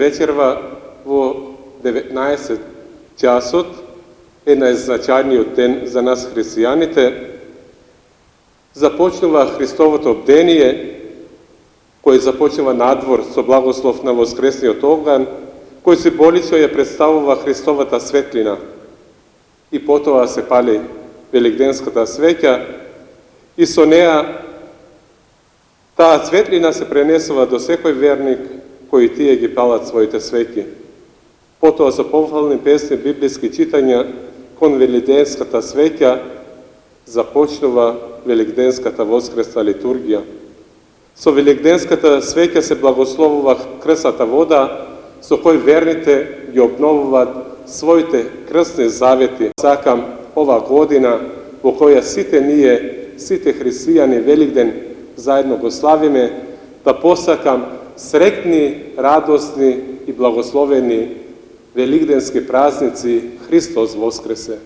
вечерва во 19 часот е најзначајниот ден за нас христијаните. Започнува Христовото бдение, кој започнува надвор со благослов на воскресниот оган, кој символично ја представува Христовата светлина. И потоа се пали великденската свеќа и со неа таа светлина се пренесува до секој верник кои тие ги палат своите свеќи. Потоа со пофални песни, библиски читања кон великденската свеќа започнува великденската воскресна литургија. Со великденската свеќа се благословува крсата вода, со кој верните ги обновуваат своите крсни завети. Сакам ова година во која сите ние, сите христијани Великден заедно го славиме, да посакам среќни, радосни и благословени великденски празници. Христос воскресе!